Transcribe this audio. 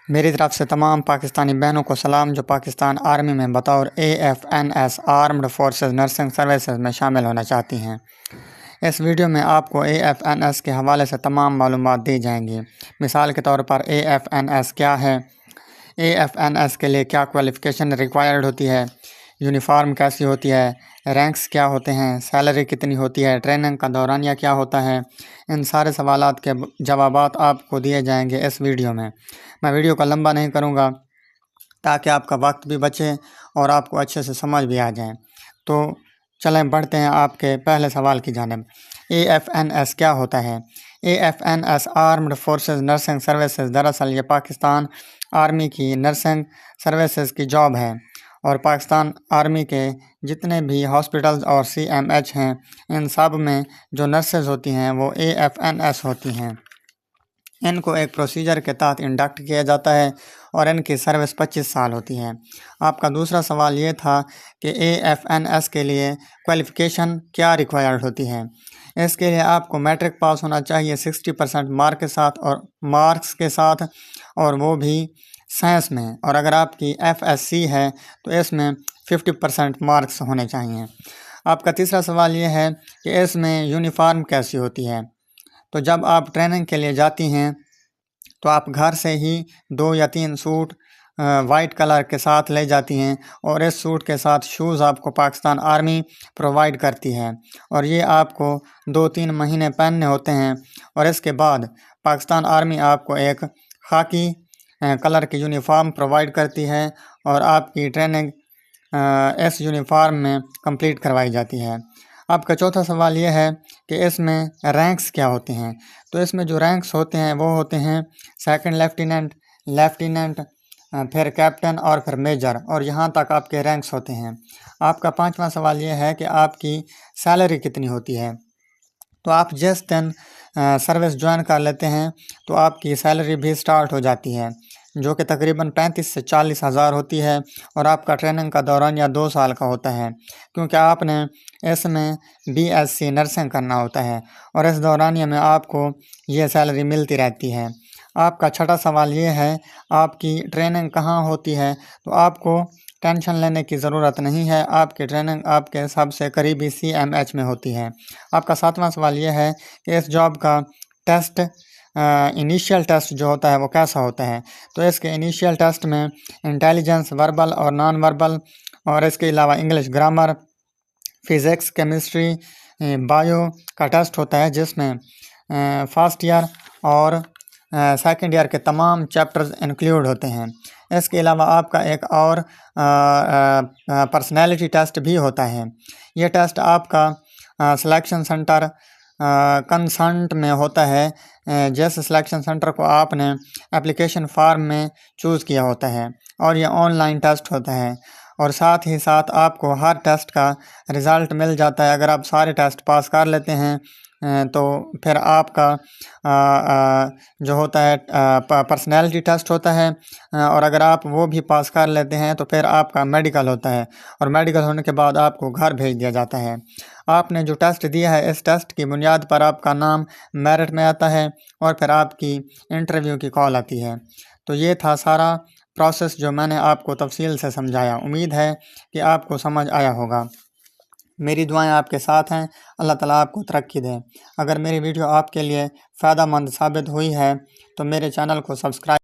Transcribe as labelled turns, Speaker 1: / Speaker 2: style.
Speaker 1: میری طرف سے تمام پاکستانی بہنوں کو سلام جو پاکستان آرمی میں بطور AFNS armed forces nursing services میں شامل ہونا چاہتی ہیں۔ اس ویڈیو میں آپ کو AFNS کے حوالے سے تمام معلومات دی جائیں گی۔ مثال کے طور پر AFNS کیا ہے، AFNS کے لیے کیا کوالیفیکیشن ریکوائرڈ ہوتی ہے، یونیفارم کیسی ہوتی ہے، رینکس کیا ہوتے ہیں، سیلری کتنی ہوتی ہے، ٹریننگ کا دورانیہ کیا ہوتا ہے۔ ان سارے سوالات کے جوابات آپ کو دیے جائیں گے اس ویڈیو میں۔ میں ویڈیو کو لمبا نہیں کروں گا تاکہ آپ کا وقت بھی بچے اور آپ کو اچھے سے سمجھ بھی آ جائیں۔ تو چلیں بڑھتے ہیں آپ کے پہلے سوال کی جانب۔ AFNS کیا ہوتا ہے؟ AFNS armed forces nursing services دراصل یہ پاکستان آرمی کی نرسنگ سروسز کی جاب ہے، اور پاکستان آرمی کے جتنے بھی ہاسپٹلز اور CMH ہیں ان سب میں جو نرسز ہوتی ہیں وہ AFNS ہوتی ہیں۔ ان کو ایک پروسیجر کے تحت انڈکٹ کیا جاتا ہے اور ان کی سروس 25 سال ہوتی ہے۔ آپ کا دوسرا سوال یہ تھا کہ AFNS کے لیے کوالیفیکیشن کیا ریکوائرڈ ہوتی ہے۔ اس کے لیے آپ کو میٹرک پاس ہونا چاہیے 60% مارکس کے ساتھ، اور وہ بھی سائنس میں، اور اگر آپ کی FSC ہے تو اس میں 50% مارکس ہونے چاہیے۔ آپ کا تیسرا سوال یہ ہے کہ اس میں یونیفارم کیسی ہوتی ہے۔ تو جب آپ ٹریننگ کے لیے جاتی ہیں تو آپ گھر سے ہی 2 یا 3 سوٹ وائٹ کلر کے ساتھ لے جاتی ہیں، اور اس سوٹ کے ساتھ شوز آپ کو پاکستان آرمی پرووائڈ کرتی ہے، اور یہ آپ کو 2-3 مہینے پہننے ہوتے ہیں، اور اس کے بعد پاکستان آرمی آپ کو ایک خاکی کلر کی یونیفارم پرووائڈ کرتی ہے، اور آپ کی ٹریننگ اس یونیفارم میں کمپلیٹ کروائی جاتی ہے۔ آپ کا چوتھا سوال یہ ہے کہ اس میں رینکس کیا ہوتے ہیں۔ تو اس میں جو رینکس ہوتے ہیں وہ ہوتے ہیں سیکنڈ لیفٹیننٹ، پھر کیپٹن اور پھر میجر، اور یہاں تک آپ کے رینکس ہوتے ہیں۔ آپ کا پانچواں سوال یہ ہے کہ آپ کی سیلری کتنی ہوتی ہے۔ تو آپ جس دن سروس جوائن کر لیتے ہیں تو آپ کی سیلری بھی سٹارٹ ہو جاتی ہے، جو کہ تقریباً 35 سے 40 ہزار ہوتی ہے، اور آپ کا ٹریننگ کا دورانیہ 2 سال کا ہوتا ہے، کیونکہ آپ نے اس میں BSc نرسنگ کرنا ہوتا ہے، اور اس دورانیہ میں آپ کو یہ سیلری ملتی رہتی ہے۔ آپ کا چھٹا سوال یہ ہے آپ کی ٹریننگ کہاں ہوتی ہے۔ تو آپ کو ٹینشن لینے کی ضرورت نہیں ہے، آپ کی ٹریننگ آپ کے سب سے قریبی CMH میں ہوتی ہے۔ آپ کا ساتواں سوال یہ ہے کہ اس جاب کا ٹیسٹ انیشیل ٹیسٹ جو ہوتا ہے وہ کیسا ہوتا ہے۔ تو اس کے انیشیل ٹیسٹ میں انٹیلیجنس، وربل اور نان وربل، اور اس کے علاوہ English grammar, physics, chemistry, bio کا ٹیسٹ ہوتا ہے، جس میں فرسٹ ایئر اور سیکنڈ ایئر کے تمام چیپٹرز انکلیوڈ ہوتے ہیں۔ اس کے علاوہ آپ کا ایک اور پرسنالٹی ٹیسٹ بھی ہوتا ہے۔ یہ ٹیسٹ آپ کا سلیکشن سنٹر کنسنٹ میں ہوتا ہے، جس سلیکشن سنٹر کو آپ نے اپلیکیشن فارم میں چوز کیا ہوتا ہے، اور یہ آن لائن ٹیسٹ ہوتا ہے، اور ساتھ ہی ساتھ آپ کو ہر ٹیسٹ کا رزلٹ مل جاتا ہے۔ اگر آپ سارے ٹیسٹ پاس کر لیتے ہیں تو پھر آپ کا جو ہوتا ہے پرسنالٹی ٹیسٹ ہوتا ہے، اور اگر آپ وہ بھی پاس کر لیتے ہیں تو پھر آپ کا میڈیکل ہوتا ہے، اور میڈیکل ہونے کے بعد آپ کو گھر بھیج دیا جاتا ہے۔ آپ نے جو ٹیسٹ دیا ہے اس ٹیسٹ کی بنیاد پر آپ کا نام میرٹ میں آتا ہے، اور پھر آپ کی انٹرویو کی کال آتی ہے۔ تو یہ تھا سارا پروسیس جو میں نے آپ کو تفصیل سے سمجھایا۔ امید ہے کہ آپ کو سمجھ آیا ہوگا۔ میری دعائیں آپ کے ساتھ ہیں، اللہ تعالیٰ آپ کو ترقی دے۔ اگر میری ویڈیو آپ کے لیے فائدہ مند ثابت ہوئی ہے تو میرے چینل کو سبسکرائب